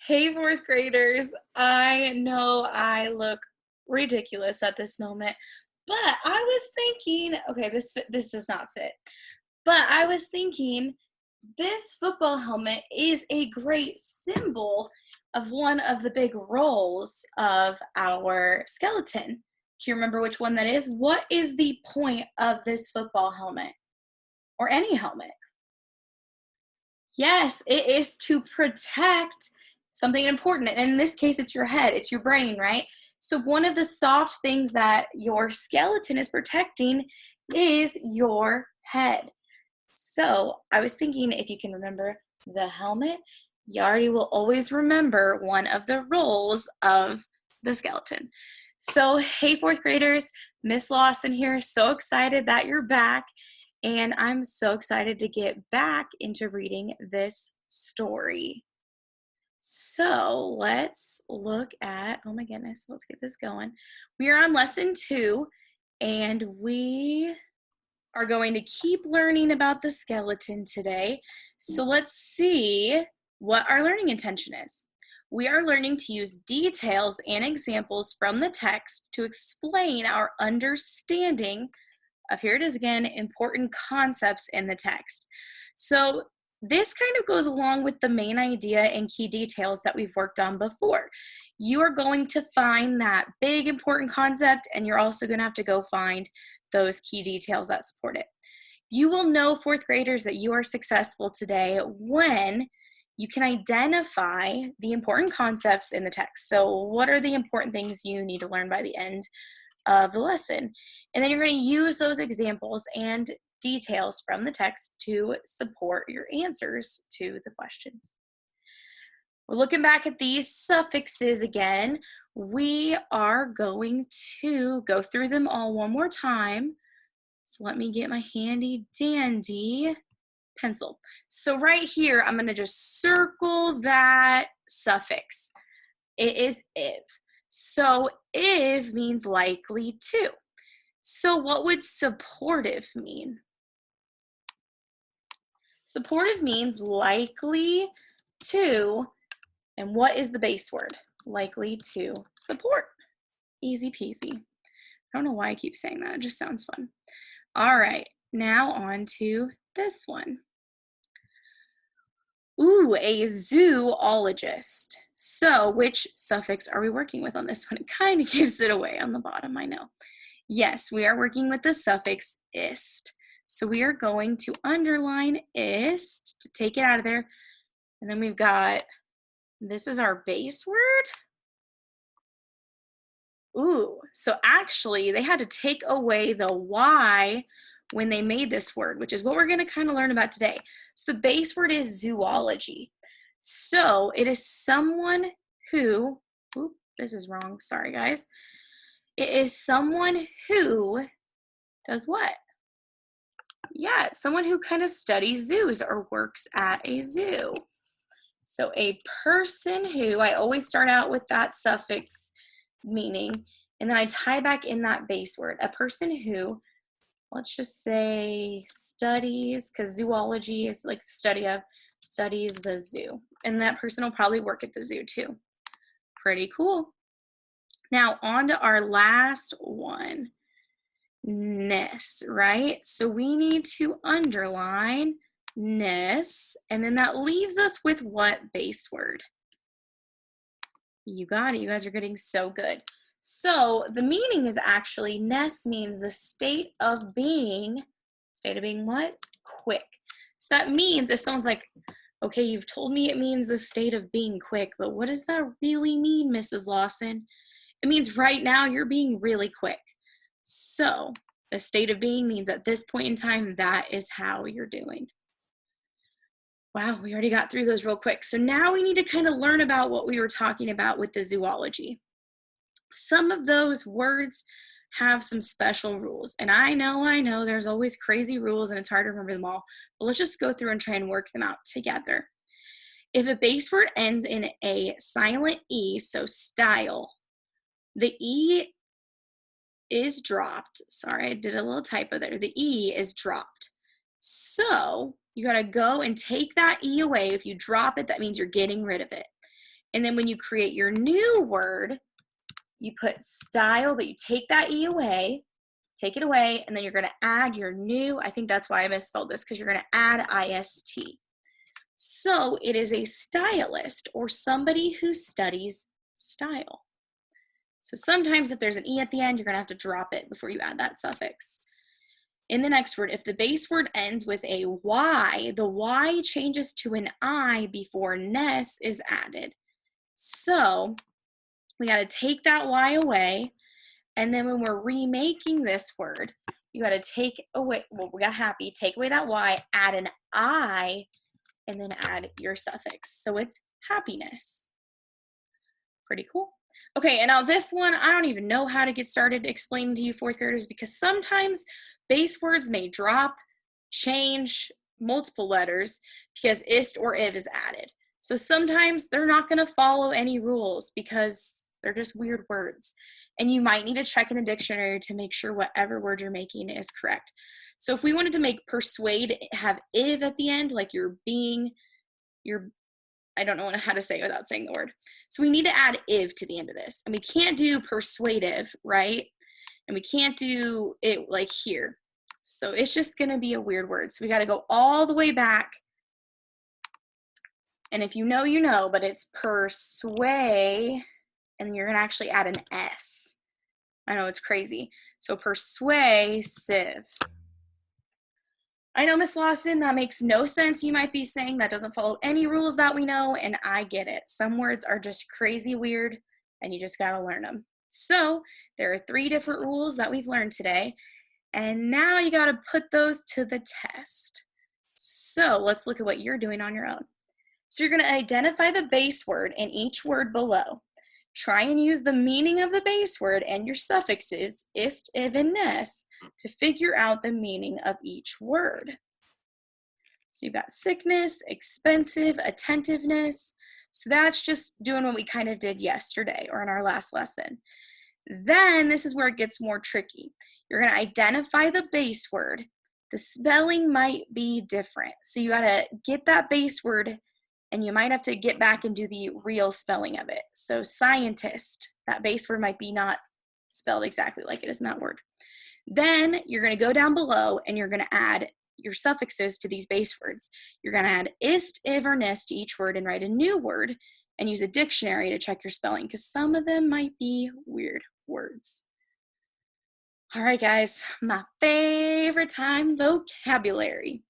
Hey, fourth graders. I know I look ridiculous at this moment, but I was thinking, okay, this does not fit. But I was thinking this football helmet is a great symbol of one of the big roles of our skeleton. Do you remember which one that is? What is the point of this football helmet or any helmet? Yes, it is to protect something important. And in this case, it's your head, it's your brain, right? So, one of the soft things that your skeleton is protecting is your head. So, I was thinking if you can remember the helmet, you already will always remember one of the roles of the skeleton. So, hey, fourth graders, Miss Lawson here. So excited that you're back. And I'm so excited to get back into reading this story. So let's look at, oh my goodness, let's get this going. We are on lesson 2, and we are going to keep learning about the skeleton today. So let's see what our learning intention is. We are learning to use details and examples from the text to explain our understanding of, here it is again, important concepts in the text. So this kind of goes along with the main idea and key details that we've worked on before. You are going to find that big important concept, and you're also going to have to go find those key details that support it. You will know, fourth graders, that you are successful today when you can identify the important concepts in the text. So what are the important things you need to learn by the end of the lesson? And then you're going to use those examples and details from the text to support your answers to the questions. We're looking back at these suffixes again. We are going to go through them all one more time. So let me get my handy dandy pencil. So right here, I'm going to just circle that suffix. It is if. So if means likely to. So what would supportive mean? Supportive means likely to, and what is the base word? Likely to support. Easy peasy. I don't know why I keep saying that. It just sounds fun. All right, now on to this one. Ooh, a zoologist. So which suffix are we working with on this one? It kind of gives it away on the bottom, I know. Yes, we are working with the suffix ist. So we are going to underline ist to take it out of there. And then we've got, this is our base word. Ooh, so actually they had to take away the Y when they made this word, which is what we're going to kind of learn about today. So the base word is zoology. So it is someone who, ooh, this is wrong, sorry guys. It is someone who does what? Yeah, it's someone who kind of studies zoos or works at a zoo. So a person who, I always start out with that suffix meaning, and then I tie back in that base word. A person who, let's just say studies, because zoology is like the study of, studies the zoo. And that person will probably work at the zoo too. Pretty cool. Now on to our last one, ness, right? So we need to underline ness, and then that leaves us with what base word? You got it. You guys are getting so good. So the meaning is actually, ness means the state of being what? Quick. So that means if someone's like, okay, you've told me it means the state of being quick, but what does that really mean, Mrs. Lawson? It means right now you're being really quick. So the state of being means at this point in time, that is how you're doing. Wow, we already got through those real quick. So now we need to kind of learn about what we were talking about with the zoology. Some of those words have some special rules. And I know, there's always crazy rules and it's hard to remember them all. But let's just go through and try and work them out together. If a base word ends in a silent E, so style, the E is dropped. Sorry, I did a little typo there. The E is dropped. So you got to go and take that E away. If you drop it, that means you're getting rid of it. And then when you create your new word, you put style, but you take that E away, take it away, and then you're going to add your new, I think that's why I misspelled this, because you're going to add IST. So it is a stylist, or somebody who studies style. So sometimes if there's an E at the end, you're going to have to drop it before you add that suffix. In the next word, if the base word ends with a Y, the Y changes to an I before ness is added. So we got to take that Y away, and then when we're remaking this word, you got to take away, well, we got happy, take away that Y, add an I, and then add your suffix. So it's happiness. Pretty cool. Okay, and now this one, I don't even know how to get started explaining to you fourth graders, because sometimes base words may drop, change multiple letters because ist or if is added. So sometimes they're not going to follow any rules because they're just weird words. And you might need to check in a dictionary to make sure whatever word you're making is correct. So if we wanted to make persuade have if at the end, like you're being, I don't know how to say it without saying the word. So we need to add if to the end of this. And we can't do persuasive, right? And we can't do it like here. So it's just going to be a weird word. So we got to go all the way back. And if you know, you know, but it's persuade, and you're going to actually add an S. I know it's crazy. So persuasive. I know, Miss Lawson, that makes no sense. You might be saying that doesn't follow any rules that we know, and I get it. Some words are just crazy weird, and you just got to learn them. So there are 3 different rules that we've learned today, and now you got to put those to the test. So let's look at what you're doing on your own. So you're going to identify the base word in each word below. Try and use the meaning of the base word and your suffixes, ist, if, and ness, to figure out the meaning of each word. So you've got sickness, expensive, attentiveness. So that's just doing what we kind of did yesterday or in our last lesson. Then this is where it gets more tricky. You're going to identify the base word. The spelling might be different. So you got to get that base word, and you might have to get back and do the real spelling of it. So scientist, that base word might be not spelled exactly like it is in that word. Then you're going to go down below and you're going to add your suffixes to these base words. You're going to add ist, if, or ness to each word and write a new word and use a dictionary to check your spelling, because some of them might be weird words. All right, guys, my favorite time, vocabulary.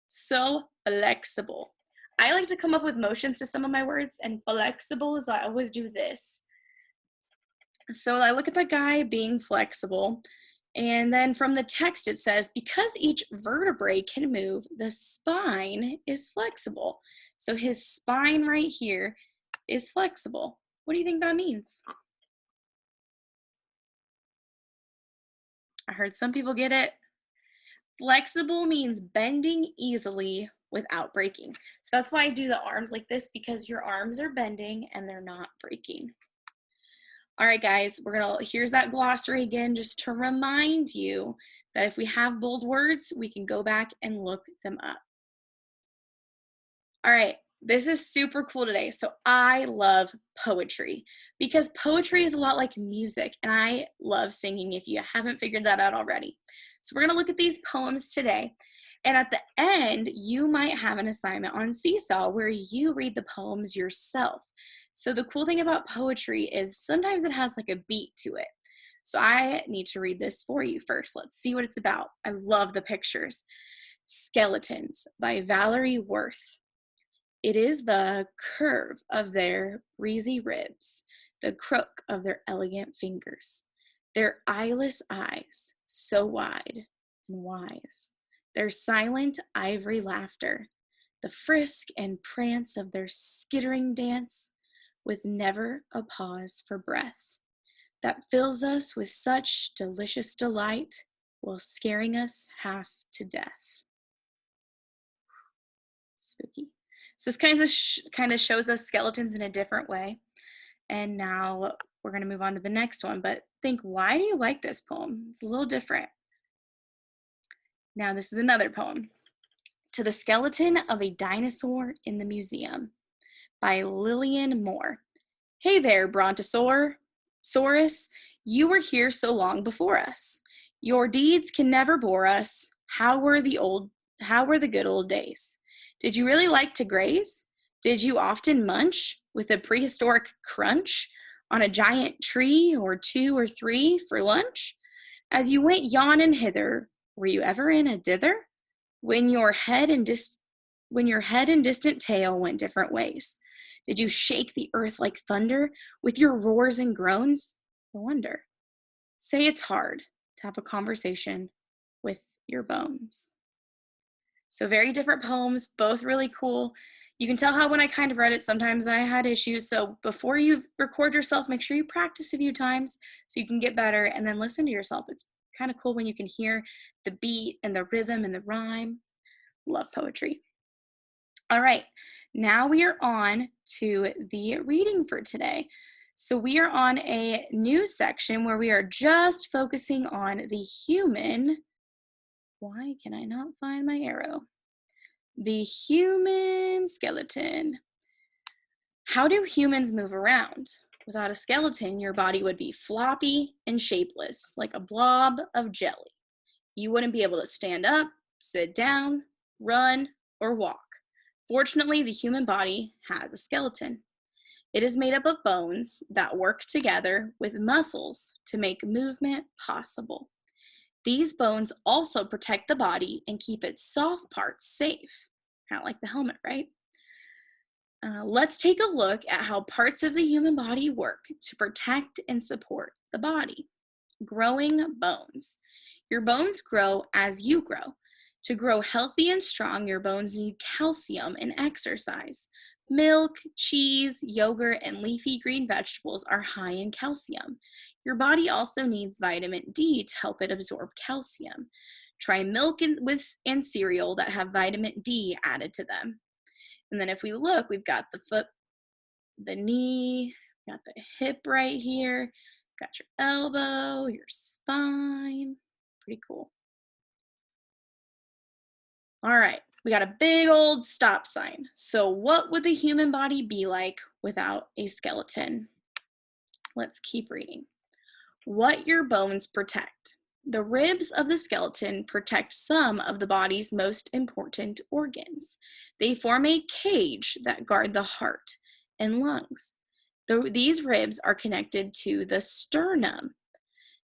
So flexible. I like to come up with motions to some of my words, and flexible is I always do this. So I look at the guy being flexible, and then from the text it says, because each vertebrae can move, the spine is flexible. So his spine right here is flexible. What do you think that means? I heard some people get it. Flexible means bending easily without breaking. So that's why I do the arms like this, because your arms are bending and they're not breaking. All right, guys, here's that glossary again, just to remind you that if we have bold words, we can go back and look them up. All right, this is super cool today. So I love poetry, because poetry is a lot like music, and I love singing if you haven't figured that out already. So we're gonna look at these poems today. And at the end, you might have an assignment on Seesaw where you read the poems yourself. So the cool thing about poetry is sometimes it has like a beat to it. So I need to read this for you first. Let's see what it's about. I love the pictures. Skeletons by Valerie Worth. It is the curve of their breezy ribs, the crook of their elegant fingers, their eyeless eyes, so wide and wise, their silent ivory laughter, the frisk and prance of their skittering dance, with never a pause for breath, that fills us with such delicious delight while scaring us half to death. Spooky. So this kind of shows us skeletons in a different way. And now we're going to move on to the next one. But think, why do you like this poem? It's a little different. Now this is another poem. To the Skeleton of a Dinosaur in the Museum by Lillian Moore. Hey there, Brontosaurus. You were here so long before us. Your deeds can never bore us. How were the good old days? Did you really like to graze? Did you often munch with a prehistoric crunch on a giant tree or two or three for lunch? As you went yon and hither, were you ever in a dither? When your head and distant tail went different ways? Did you shake the earth like thunder with your roars and groans? No wonder. Say it's hard to have a conversation with your bones. So very different poems, both really cool. You can tell how when I kind of read it, sometimes I had issues. So before you record yourself, make sure you practice a few times so you can get better and then listen to yourself. It's kind of cool when you can hear the beat and the rhythm and the rhyme. Love poetry. All right, now we are on to the reading for today. So we are on a new section where we are just focusing on the human. Why can I not find my arrow? The human skeleton. How do humans move around? Without a skeleton, your body would be floppy and shapeless, like a blob of jelly. You wouldn't be able to stand up, sit down, run, or walk. Fortunately, the human body has a skeleton. It is made up of bones that work together with muscles to make movement possible. These bones also protect the body and keep its soft parts safe, kind of like the helmet, right? Let's take a look at how parts of the human body work to protect and support the body. Growing bones. Your bones grow as you grow. To grow healthy and strong, your bones need calcium and exercise. Milk, cheese, yogurt, and leafy green vegetables are high in calcium. Your body also needs vitamin D to help it absorb calcium. Try milk and cereal that have vitamin D added to them. And then if we look, we've got the foot, the knee, got the hip right here, got your elbow, your spine. Pretty cool. All right, we got a big old stop sign. So what would the human body be like without a skeleton? Let's keep reading. What your bones protect. The ribs of the skeleton protect some of the body's most important organs. They form a cage that guard the heart and lungs. These ribs are connected to the sternum.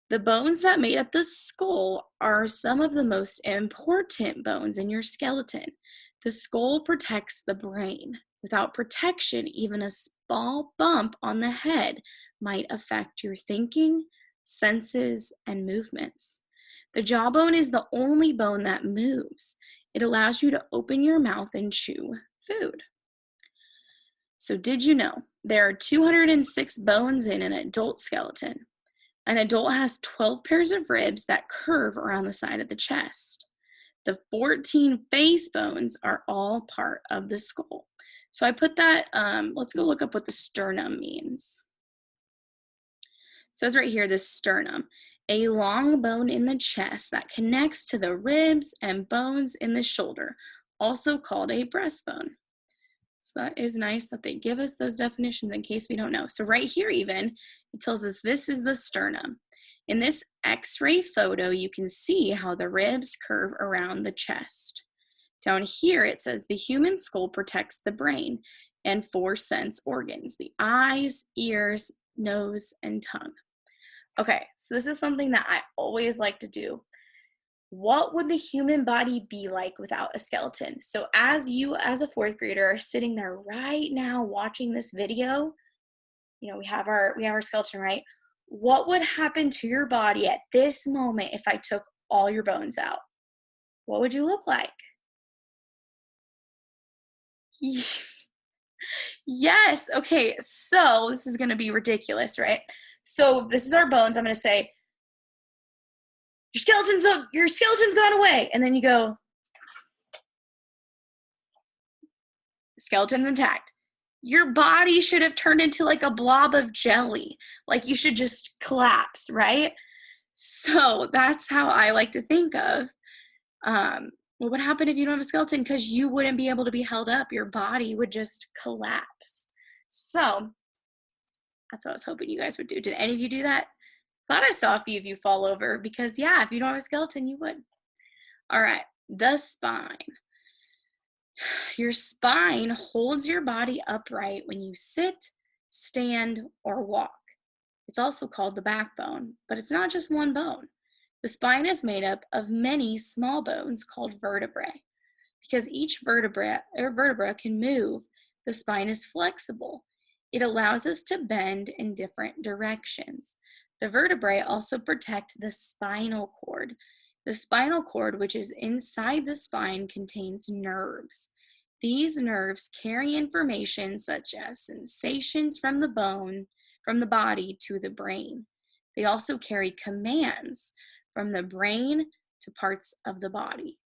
The bones that made up the skull are some of the most important bones in your skeleton. The skull protects the brain. Without protection, even a small bump on the head might affect your thinking, senses, and movements. The jawbone is the only bone that moves. It allows you to open your mouth and chew food. So did you know there are 206 bones in an adult skeleton? An adult has 12 pairs of ribs that curve around the side of the chest. The 14 face bones are all part of the skull. So I put that, let's go look up what the sternum means. It says right here, the sternum, a long bone in the chest that connects to the ribs and bones in the shoulder, also called a breastbone. So that is nice that they give us those definitions in case we don't know. So right here even, it tells us this is the sternum. In this X-ray photo, you can see how the ribs curve around the chest. Down here, it says the human skull protects the brain and 4 sense organs, the eyes, ears, nose, and tongue. Okay, so this is something that I always like to do. What would the human body be like without a skeleton? So as you, as a 4th grader, are sitting there right now watching this video, you know, we have our skeleton, right? What would happen to your body at this moment if I took all your bones out? What would you look like? Yes, okay, so this is gonna be ridiculous, right? So this is our bones. I'm gonna say, your skeleton's gone away. And then you go, skeleton's intact. Your body should have turned into like a blob of jelly. Like you should just collapse, right? So that's how I like to think of what would happen if you don't have a skeleton, because you wouldn't be able to be held up. Your body would just collapse. So That's what I was hoping you guys would do. Did any of you do that? Thought I saw a few of you fall over because, yeah, if you don't have a skeleton, you would. All right, the spine. Your spine holds your body upright when you sit, stand, or walk. It's also called the backbone, but it's not just one bone. The spine is made up of many small bones called vertebrae. Because each vertebra can move, the spine is flexible. It allows us to bend in different directions. The vertebrae also protect the spinal cord. The spinal cord, which is inside the spine, contains nerves. These nerves carry information such as sensations from the body to the brain. They also carry commands from the brain to parts of the body.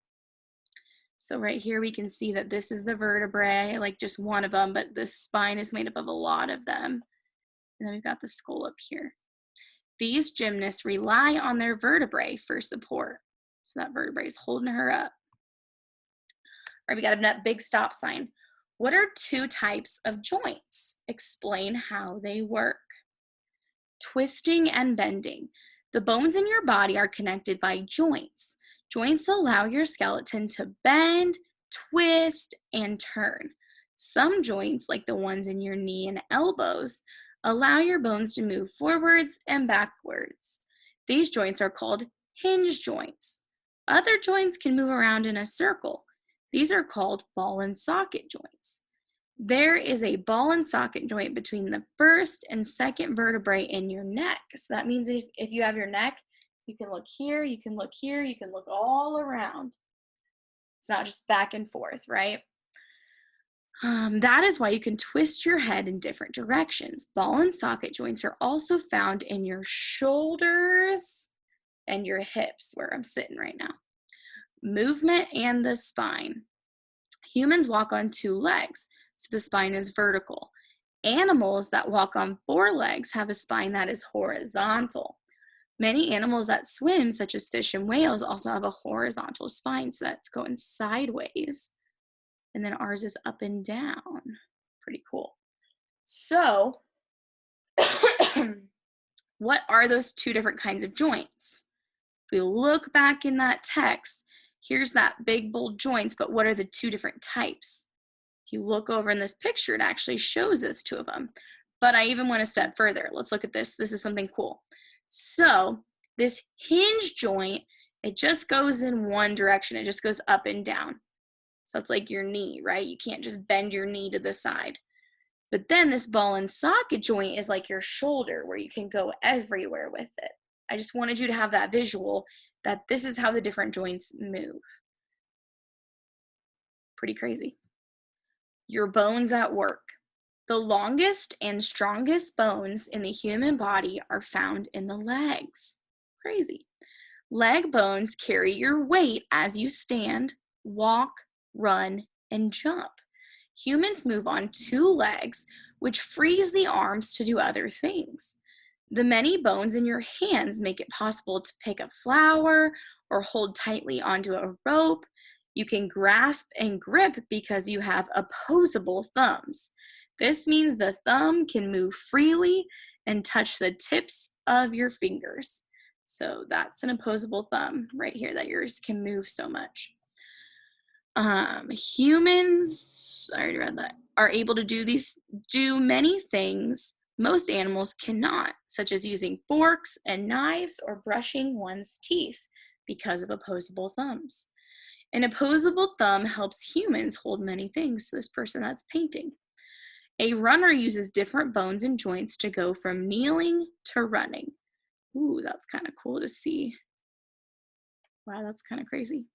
So right here we can see that this is the vertebrae, like just one of them, but the spine is made up of a lot of them. And then we've got the skull up here. These gymnasts rely on their vertebrae for support. So that vertebrae is holding her up. All right, we got a big stop sign. What are two types of joints? Explain how they work. Twisting and bending. The bones in your body are connected by joints. Joints allow your skeleton to bend, twist, and turn. Some joints, like the ones in your knee and elbows, allow your bones to move forwards and backwards. These joints are called hinge joints. Other joints can move around in a circle. These are called ball and socket joints. There is a ball and socket joint between the first and second vertebrae in your neck. So that means if you have your neck, you can look here, you can look here, you can look all around. It's not just back and forth, right? That is why you can twist your head in different directions. Ball and socket joints are also found in your shoulders and your hips, where I'm sitting right now. Movement and the spine. Humans walk on two legs, so the spine is vertical. Animals that walk on four legs have a spine that is horizontal. Many animals that swim, such as fish and whales, also have a horizontal spine, so that's going sideways. And then ours is up and down. Pretty cool. So, what are those two different kinds of joints? If we look back in that text, here's that big, bold joints, but what are the two different types? If you look over in this picture, it actually shows us two of them. But I even went a step further. Let's look at this. This is something cool. So this hinge joint, it just goes in one direction. It just goes up and down. So it's like your knee, right? You can't just bend your knee to the side. But then this ball and socket joint is like your shoulder, where you can go everywhere with it. I just wanted you to have that visual that this is how the different joints move. Pretty crazy. Your bones at work. The longest and strongest bones in the human body are found in the legs. Crazy. Leg bones carry your weight as you stand, walk, run, and jump. Humans move on two legs, which frees the arms to do other things. The many bones in your hands make it possible to pick a flower or hold tightly onto a rope. You can grasp and grip because you have opposable thumbs. This means the thumb can move freely and touch the tips of your fingers. So that's an opposable thumb right here, that yours can move so much. Humans, I already read that, are able to do many things most animals cannot, such as using forks and knives or brushing one's teeth because of opposable thumbs. An opposable thumb helps humans hold many things. So this person that's painting. A runner uses different bones and joints to go from kneeling to running. Ooh, that's kind of cool to see. Wow, that's kind of crazy.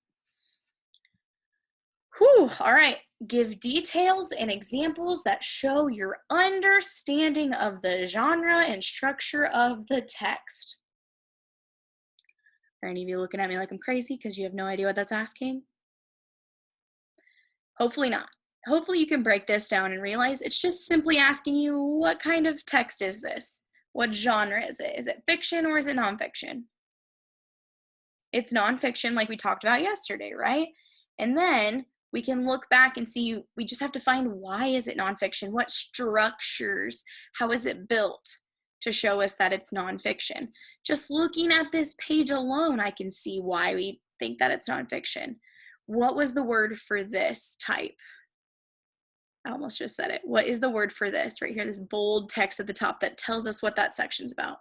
Whew, all right. Give details and examples that show your understanding of the genre and structure of the text. Are any of you looking at me like I'm crazy because you have no idea what that's asking? Hopefully not. Hopefully you can break this down and realize it's just simply asking you, what kind of text is this? What genre is it? Is it fiction or is it nonfiction? It's nonfiction, like we talked about yesterday, right? And then We can look back and see, we just have to find, why is it nonfiction? What structures, how is it built to show us that it's nonfiction? Just looking at this page alone, I can see why we think that it's nonfiction. What was the word for this type? I almost just said it. What is the word for this right here? This bold text at the top that tells us what that section's about.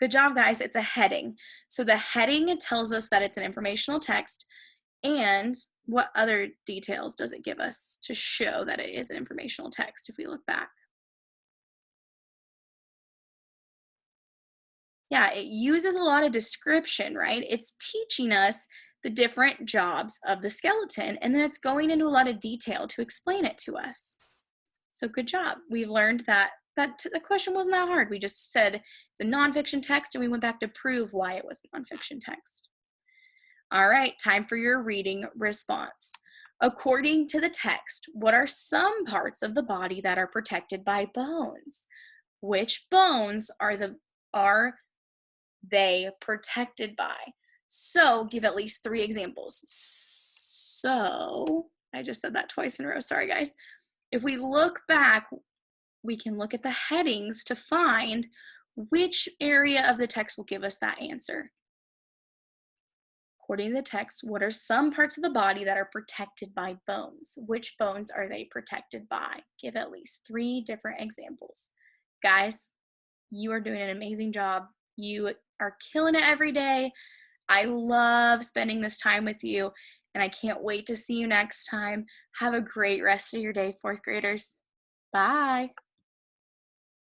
Good job, guys. It's a heading. So the heading tells us that it's an informational text. And what other details does it give us to show that it is an informational text if we look back? Yeah, it uses a lot of description, right? It's teaching us the different jobs of the skeleton, and then it's going into a lot of detail to explain it to us. So good job. We've learned that the question wasn't that hard. We just said it's a nonfiction text, and we went back to prove why it was a nonfiction text. All right, time for your reading response. According to the text, what are some parts of the body that are protected by bones? Which bones are they protected by? So give at least 3 examples. So I just said that twice in a row. Sorry, guys. If we look back, we can look at the headings to find which area of the text will give us that answer. According to the text, what are some parts of the body that are protected by bones? Which bones are they protected by? Give at least 3 different examples. Guys, you are doing an amazing job. You are killing it every day. I love spending this time with you, and I can't wait to see you next time. Have a great rest of your day, 4th graders. Bye.